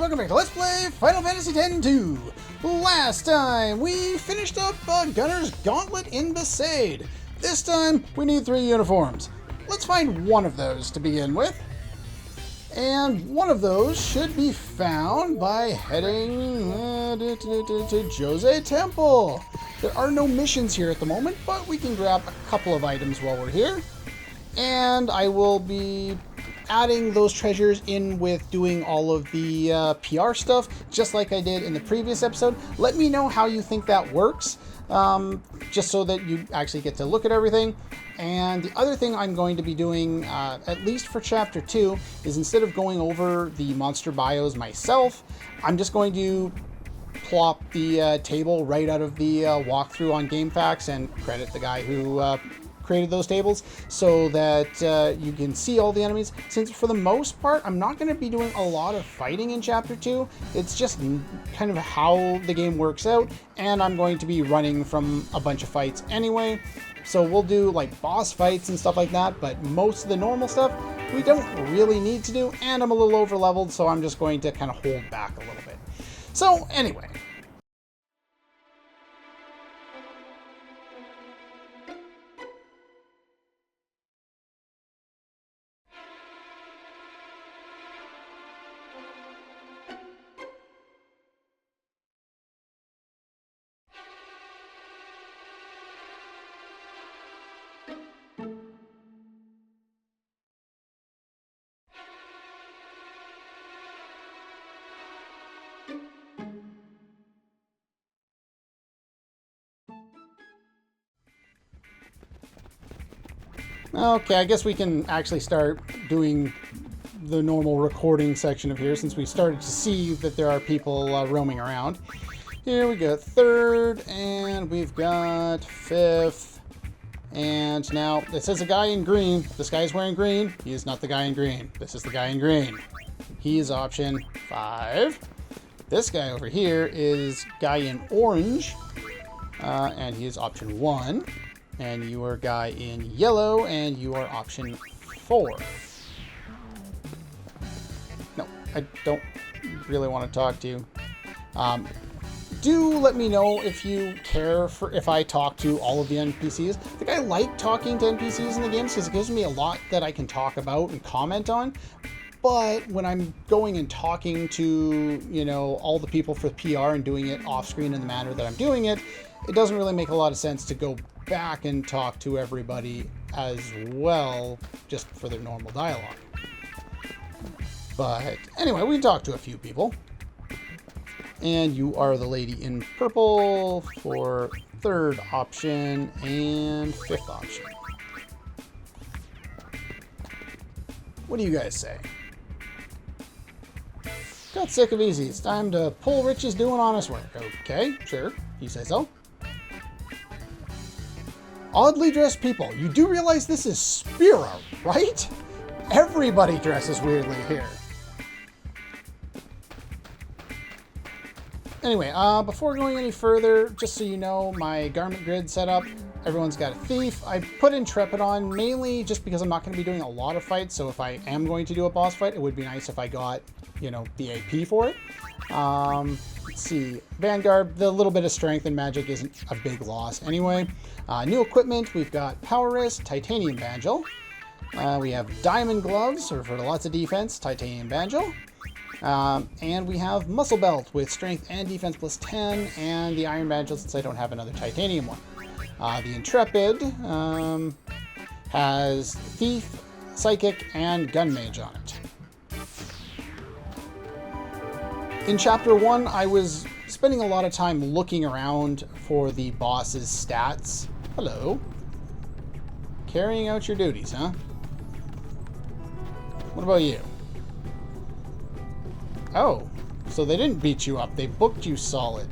welcome back to Let's Play Final Fantasy X-2. Last time, we finished up Gunner's Gauntlet in Besaid. This time, we need 3 uniforms. Let's find one of those to begin with. And one of those should be found by heading to Jose Temple. There are no missions here at the moment, but we can grab a couple of items while we're here. And I will be adding those treasures in with doing all of the PR stuff, just like I did in the previous episode. Let me know how you think that works, just so that you actually get to look at everything. And the other thing I'm going to be doing, at least for Chapter 2, is instead of going over the monster bios myself, I'm just going to plop the table right out of the walkthrough on GameFAQs and credit the guy who created those tables so that you can see all the enemies. Since for the most part I'm not going to be doing a lot of fighting in Chapter 2, it's just kind of how the game works out, and I'm going to be running from a bunch of fights anyway. So we'll do like boss fights and stuff like that, but most of the normal stuff we don't really need to do, and I'm a little over leveled, so I'm just going to kind of hold back a little bit. So anyway, okay, I guess we can actually start doing the normal recording section of here, since we started to see that there are people roaming around. Here we got 3rd, and we've got 5th, and now it says a guy in green. This guy's wearing green. He is not the guy in green. This is the guy in green. He is option 5. This guy over here is guy in orange, and he is option 1. And you are guy in yellow, and you are option 4. No, I don't really want to talk to you. Do let me know if you care for if I talk to all of the NPCs. I think I like talking to NPCs in the games because it gives me a lot that I can talk about and comment on. But when I'm going and talking to, you know, all the people for PR and doing it off screen in the manner that I'm doing it, it doesn't really make a lot of sense to go back and talk to everybody as well, just for their normal dialogue. But anyway, we talked to a few people. And you are the lady in purple for 3rd option and 5th option. What do you guys say? Got sick of easy. It's time to pull riches doing honest work. Okay, sure. You say so. Oddly dressed people. You do realize this is Spira, right? Everybody dresses weirdly here. Anyway, before going any further, just so you know, my garment grid setup, everyone's got a thief. I put Intrepid on mainly just because I'm not going to be doing a lot of fights, so if I am going to do a boss fight, it would be nice if I got, you know, the AP for it. Let's see, Vanguard, the little bit of strength and magic isn't a big loss anyway. New equipment, we've got Power Wrist, Titanium Banjo. We have Diamond Gloves, for lots of defense, Titanium Banjo. And we have Muscle Belt with Strength and Defense plus 10, and the Iron Banjo since I don't have another Titanium one. The Intrepid has Thief, Psychic, and Gun Mage on it. In Chapter 1, I was spending a lot of time looking around for the boss's stats. Hello. Carrying out your duties, huh? What about you? Oh, so they didn't beat you up. They booked you solid.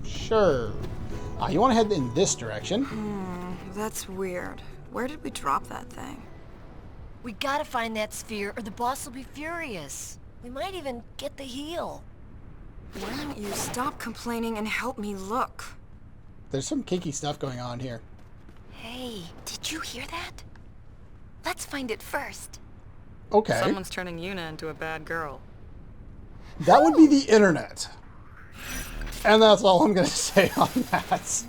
Sure. You want to head in this direction. That's weird. Where did we drop that thing? We gotta find that sphere or the boss will be furious. We might even get the heal. Why don't you stop complaining and help me look? There's some kinky stuff going on here. Hey, did you hear that? Let's find it first. Okay. Someone's turning Yuna into a bad girl. That would be the internet. And that's all I'm going to say on that.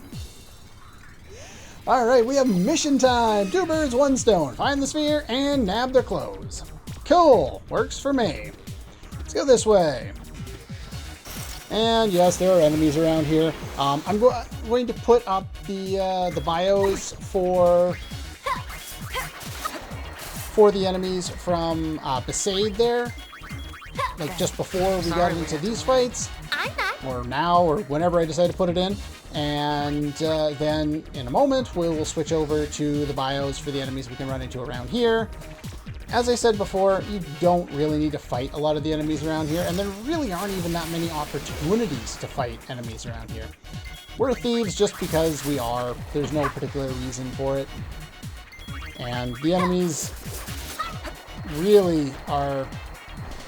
Alright, we have mission time. 2 birds, 1 stone. Find the sphere and nab their clothes. Cool. Works for me. Let's go this way. And yes, there are enemies around here. I'm going to put up the bios for the enemies from Besaid there. Like just before we got into these fights. Or now, or whenever I decide to put it in. And then in a moment, we will switch over to the bios for the enemies we can run into around here. As I said before, you don't really need to fight a lot of the enemies around here, and there really aren't even that many opportunities to fight enemies around here. We're thieves just because we are. There's no particular reason for it. And the enemies really are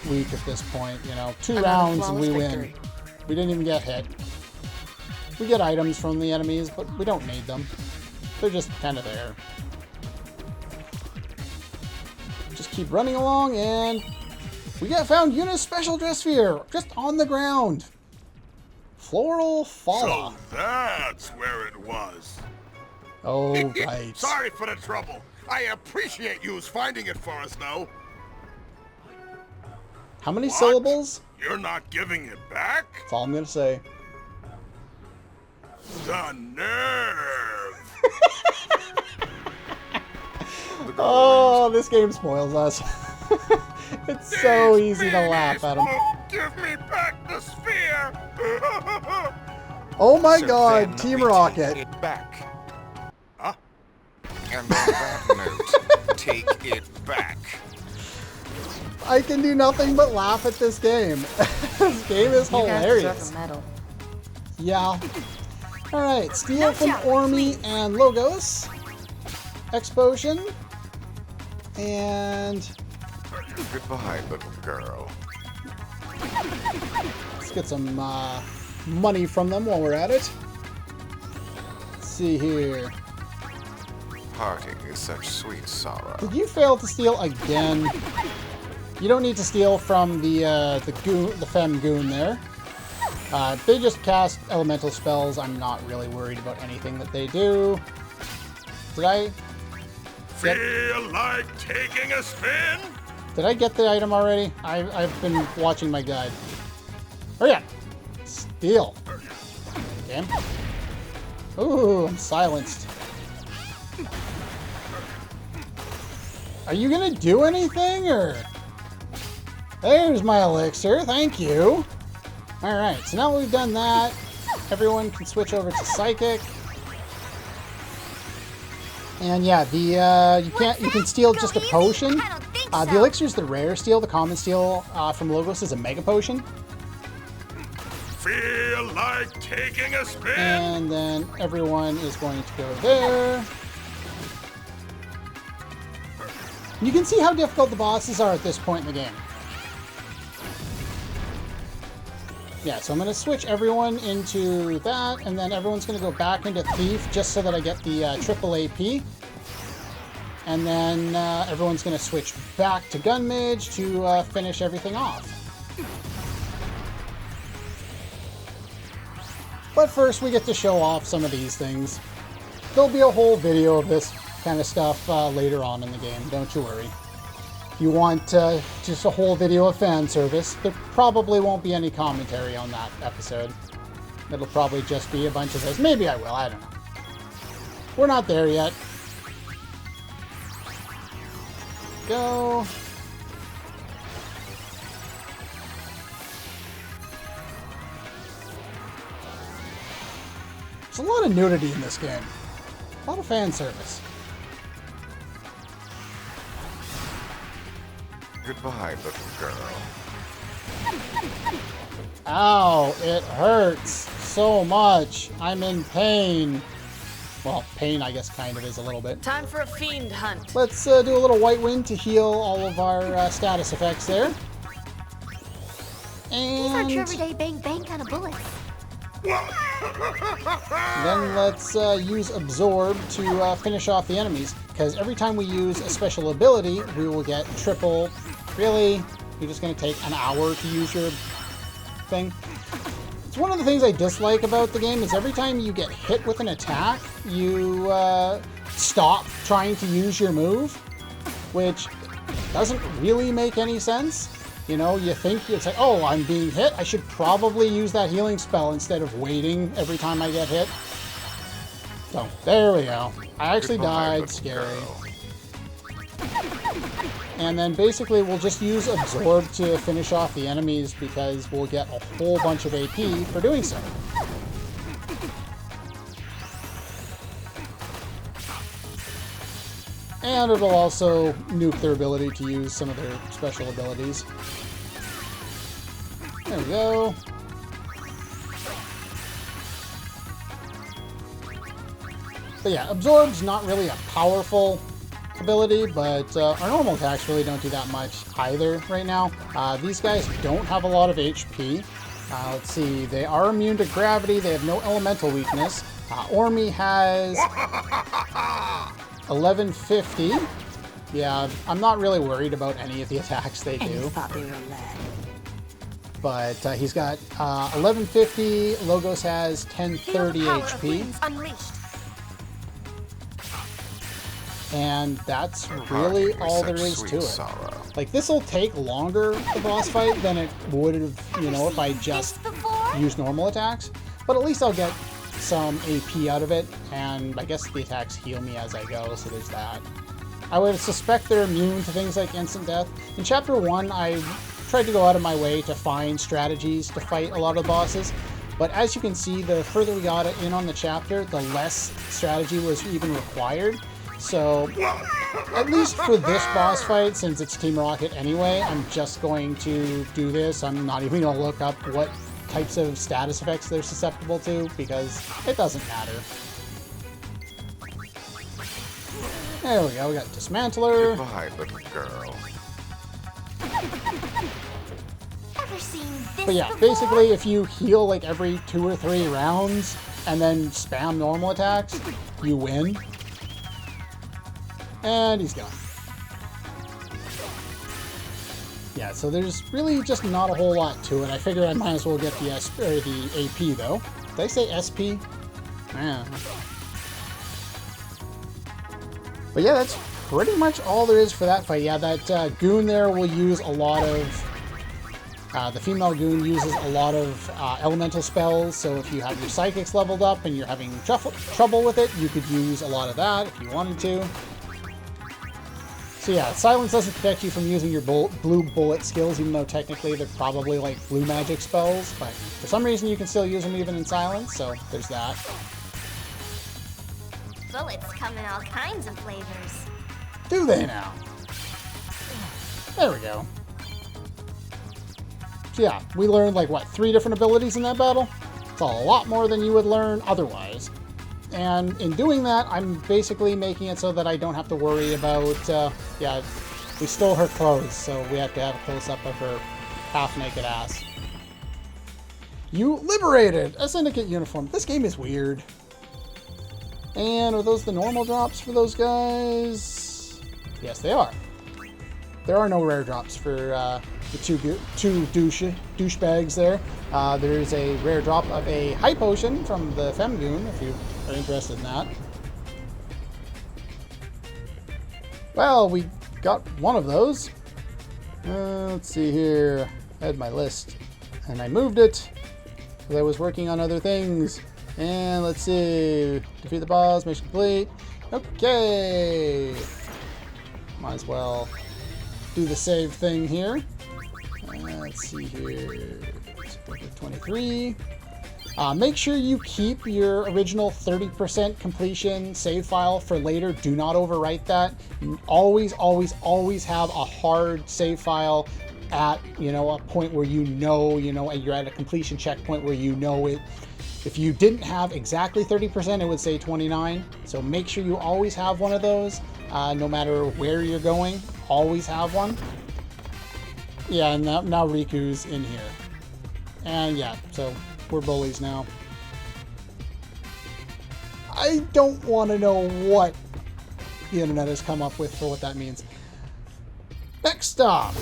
weak at this point, you know. 2 rounds and we win. We didn't even get hit. We get items from the enemies, but we don't need them. They're just kind of there. Just keep running along, and we found Yuna's special dress sphere, just on the ground. Floral Falla. So that's where it was. Oh, right. Sorry for the trouble. I appreciate you finding it for us, though. How many What? syllables? You're not giving it back? That's all I'm going to say. The nerve! Oh, this game spoils us. It's so These easy to laugh at them. won't give me back the sphere! Oh my So god, then Team we Rocket. Take it back. Huh? And on that note, take it back. I can do nothing but laugh at this game. This game is hilarious. Yeah. Alright, steal from Ormi and Logos. X-Potion. And Goodbye, little girl. let's get some money from them while we're at it. Let's see here. Parting is such sweet sorrow. Did you fail to steal again? You don't need to steal from the Femme Goon there. They just cast elemental spells. I'm not really worried about anything that they do. Did I Feel like taking a spin? Did I get the item already? I've been watching my guide. Oh yeah! Steal. Damn. Ooh, I'm silenced. Are you gonna do anything, or...? There's my elixir, thank you. Alright, so now we've done that, everyone can switch over to Psychic. And yeah, you can steal just a potion. The elixir's the rare steal, the common steal from Logos is a mega potion. Feel like taking a spin? And then everyone is going to go there. You can see how difficult the bosses are at this point in the game. Yeah, so I'm going to switch everyone into that, and then everyone's going to go back into Thief just so that I get the triple AP. And then everyone's going to switch back to Gun Mage to finish everything off. But first, we get to show off some of these things. There'll be a whole video of this kind of stuff later on in the game, don't you worry. If you want just a whole video of fan service, there probably won't be any commentary on that episode. It'll probably just be a bunch of this. Maybe I will, I don't know. We're not there yet. Go. There's a lot of nudity in this game. A lot of fan service. Goodbye, little girl. Ow, it hurts so much. I'm in pain. Well, pain I guess kind of is a little bit. Time for a fiend hunt. Let's do a little white wind to heal all of our status effects there. These are And true everyday bang bang kind of bullets. then let's use Absorb to finish off the enemies. Because every time we use a special ability, we will get triple. Really? You're just going to take an hour to use your thing. It's one of the things I dislike about the game is every time you get hit with an attack, you stop trying to use your move, which doesn't really make any sense. You know, you think it's like, oh, I'm being hit. I should probably use that healing spell instead of waiting every time I get hit. So, there we go. I actually died. Scary. And then basically we'll just use Absorb to finish off the enemies because we'll get a whole bunch of AP for doing so. And it'll also nuke their ability to use some of their special abilities. There we go. But yeah, Absorb's not really a powerful ability, but our normal attacks really don't do that much either right now. These guys don't have a lot of HP. Let's see, they are immune to gravity, they have no elemental weakness. Ormy has 1150. Yeah, I'm not really worried about any of the attacks they do. And you thought they were lead. But he's got 1150, Logos has 1030 HP. And that's really all there is to it. Like, this'll take longer, the boss fight, than it would have, you know, if I just used normal attacks. But at least I'll get some AP out of it, and I guess the attacks heal me as I go, so there's that. I would suspect they're immune to things like instant death. In Chapter 1, I tried to go out of my way to find strategies to fight a lot of the bosses. But as you can see, the further we got in on the chapter, the less strategy was even required. So, at least for this boss fight, since it's Team Rocket anyway, I'm just going to do this. I'm not even going to look up what types of status effects they're susceptible to, because it doesn't matter. There we go, we got Dismantler. Goodbye, little girl. Ever seen this But yeah, before? basically if you heal like every 2 or 3 rounds, and then spam normal attacks, you win. And he's gone. Yeah, so there's really just not a whole lot to it. I figure I might as well get the AP though. Did I say SP? Yeah. But yeah, that's pretty much all there is for that fight. Yeah, that goon there will use a lot of... the female goon uses a lot of elemental spells, so if you have your psychics leveled up and you're having trouble with it, you could use a lot of that if you wanted to. So yeah, Silence doesn't protect you from using your blue bullet skills, even though technically they're probably like blue magic spells, but for some reason you can still use them even in Silence, so there's that. Bullets come in all kinds of flavors. Do they now? There we go. So yeah, we learned like, what, 3 different abilities in that battle? It's a lot more than you would learn otherwise. And in doing that, I'm basically making it so that I don't have to worry about, yeah, we stole her clothes, so we have to have a close-up of her half-naked ass. You liberated a syndicate uniform. This game is weird. And are those the normal drops for those guys? Yes, they are. There are no rare drops for the two douchebags there. There's a rare drop of a high potion from the Femgoon, if you are interested in that. Well, we got one of those. Let's see here. I had my list, and I moved it because I was working on other things. And let's see. Defeat the boss, mission complete. Okay. Might as well do the save thing here. Let's see here. 23. Make sure you keep your original 30% completion save file for later. Do not overwrite that. Always, always, always have a hard save file at, you know, a point where you know, you're at a completion checkpoint where you know it. If you didn't have exactly 30%, it would say 29. So make sure you always have one of those, no matter where you're going. Always have one. Yeah, and now Riku's in here. And yeah, so we're bullies now. I don't want to know what the internet has come up with for what that means. Next stop.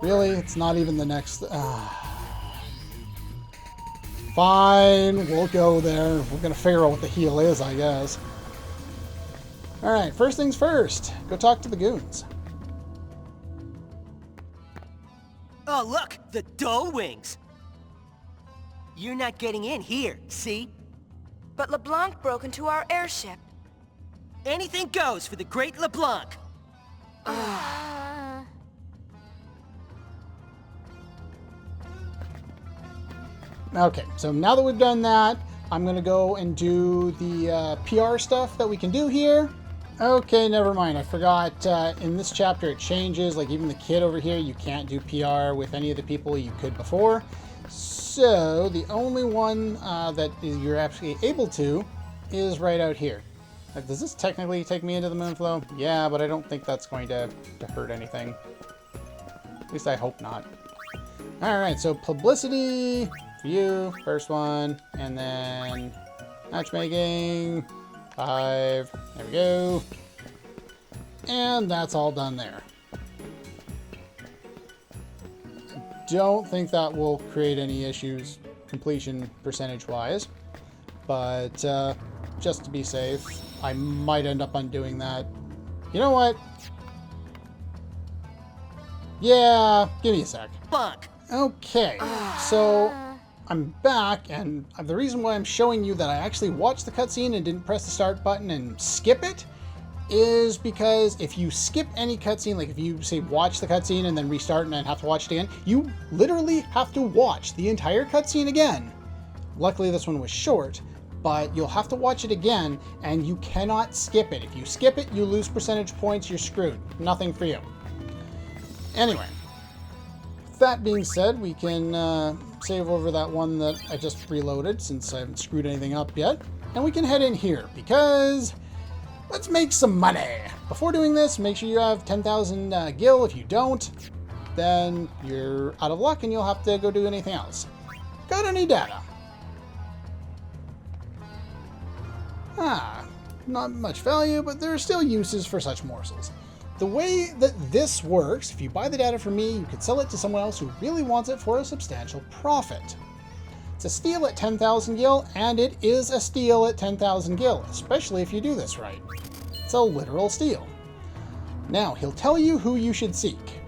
Really? It's not even the next... Fine, we'll go there. We're going to figure out what the heal is, I guess. Alright, first things first. Go talk to the goons. Oh, look! The dough wings! You're not getting in here, see? But LeBlanc broke into our airship. Anything goes for the great LeBlanc! Okay, so now that we've done that, I'm going to go and do the PR stuff that we can do here. Okay, never mind. I forgot in this chapter it changes. Like even the kid over here, you can't do PR with any of the people you could before. So the only one that you're actually able to is right out here. Does this technically take me into the Moonflow? Yeah, but I don't think that's going to hurt anything. At least I hope not. Alright, so publicity for you, first one, and then matchmaking, 5, there we go. And that's all done there. Don't think that will create any issues completion percentage-wise, but just to be safe, I might end up undoing that. You know what? Yeah, give me a sec. Fuck! Okay, so I'm back, and the reason why I'm showing you that I actually watched the cutscene and didn't press the start button and skip it is because if you skip any cutscene, like if you say watch the cutscene and then restart and then have to watch it again, you literally have to watch the entire cutscene again. Luckily this one was short, but you'll have to watch it again and you cannot skip it. If you skip it, you lose percentage points, you're screwed. Nothing for you. Anyway, that being said, we can save over that one that I just reloaded since I haven't screwed anything up yet. And we can head in here because let's make some money. Before doing this, make sure you have 10,000 gil. If you don't, then you're out of luck and you'll have to go do anything else. Got any data? Not much value, but there are still uses for such morsels. The way that this works, if you buy the data from me, you could sell it to someone else who really wants it for a substantial profit. It's a steal at 10,000 gil, and it is a steal at 10,000 gil, especially if you do this right. It's a literal steal. Now, he'll tell you who you should seek.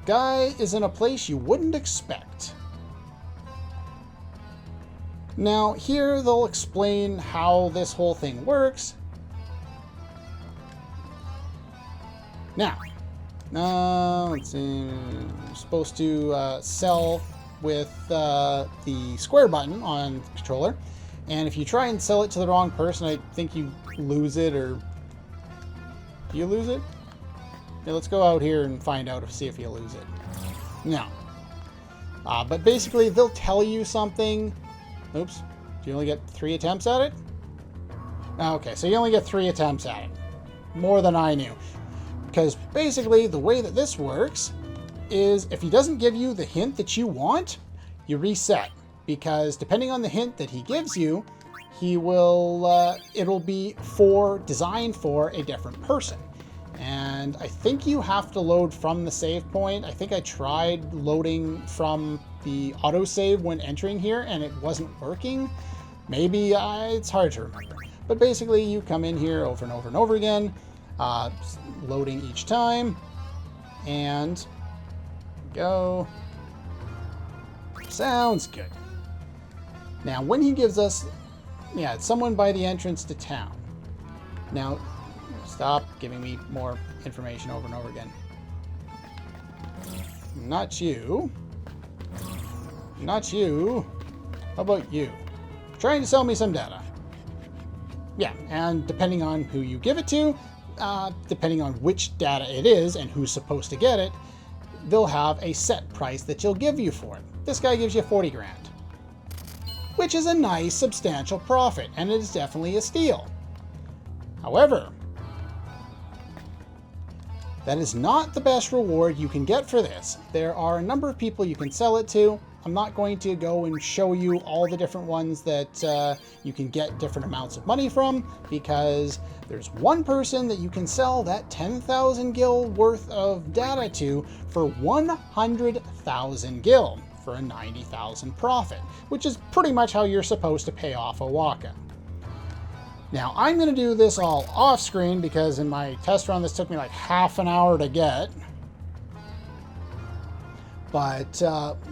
Guy is in a place you wouldn't expect. Now, here they'll explain how this whole thing works. Now, let's see, I'm supposed to sell with the square button on the controller, and if you try and sell it to the wrong person, I think you lose it, or do you lose it? Yeah, let's go out here and find out, see if you lose it. No. But basically, they'll tell you something. Oops, do you only get 3 attempts at it? Okay, so you only get 3 attempts at it. More than I knew. Because basically, the way that this works is if he doesn't give you the hint that you want, you reset. Because depending on the hint that he gives you, he will, it'll be designed for a different person. And I think you have to load from the save point. I think I tried loading from the autosave when entering here and it wasn't working. Maybe it's hard to remember. But basically you come in here over and over and over again, loading each time, and go. Sounds good. Now when he gives us, yeah, it's someone by the entrance to town. Now, stop giving me more information over and over again. Not you. Not you. How about you? Trying to sell me some data. Yeah, and depending on who you give it to, depending on which data it is and who's supposed to get it, they'll have a set price that you'll give you for it. This guy gives you 40 grand. Which is a nice, substantial profit, and it is definitely a steal. However, That is not the best reward you can get for this. There are a number of people you can sell it to. I'm not going to go and show you all the different ones that you can get different amounts of money from, because there's one person that you can sell that 10,000 gil worth of data to for 100,000 gil for a 90,000 profit, which is pretty much how you're supposed to pay off a Waka. Now, I'm going to do this all off screen because in my test run, this took me like half an hour to get. But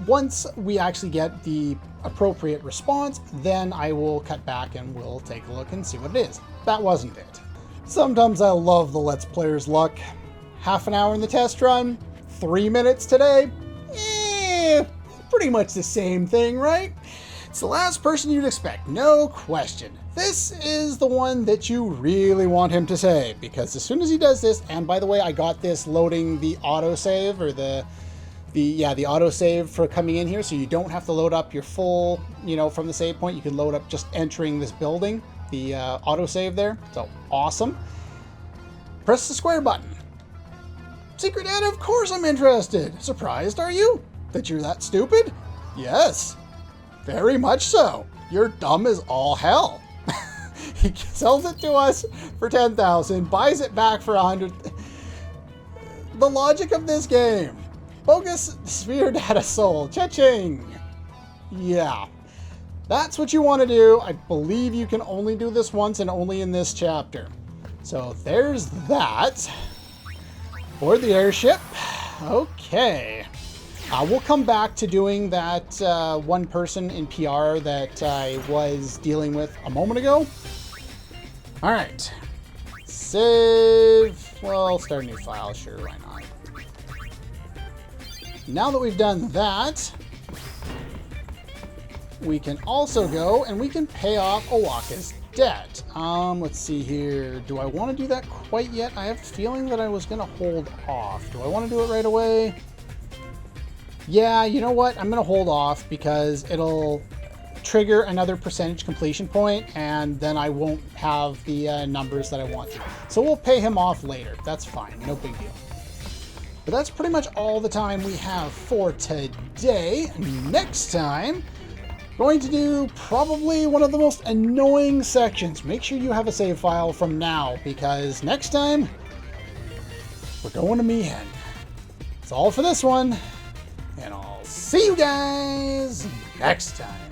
once we actually get the appropriate response, then I will cut back and we'll take a look and see what it is. That wasn't it. Sometimes I love the Let's Player's luck. Half an hour in the test run, 3 minutes today. Pretty much the same thing, right? It's the last person you'd expect, no question. This is the one that you really want him to say, because as soon as he does this, and by the way, I got this loading the autosave, or the autosave for coming in here, so you don't have to load up your full, from the save point. You can load up just entering this building, the autosave there. So awesome. Press the square button. Secret data, of course I'm interested. Surprised, are you? That you're that stupid? Yes, very much so. You're dumb as all hell. He sells it to us for 10,000, buys it back for 100. The logic of this game. Bogus sphere data sold. Cha-ching. Yeah, that's what you want to do. I believe you can only do this once and only in this chapter. So there's that. Board the airship. Okay. We'll come back to doing that one person in PR that I was dealing with a moment ago. All right. Save. Well, start a new file. Sure, why not? Now that we've done that, we can also go and we can pay off Owaka's debt. Let's see here. Do I want to do that quite yet? I have a feeling that I was going to hold off. Do I want to do it right away? Yeah, you know what? I'm going to hold off because it'll trigger another percentage completion point, and then I won't have the numbers that I want to. So we'll pay him off later. That's fine. No big deal. But that's pretty much all the time we have for today. Next time, going to do probably one of the most annoying sections. Make sure you have a save file from now, because next time, we're going to Mihen. That's all for this one, and I'll see you guys next time.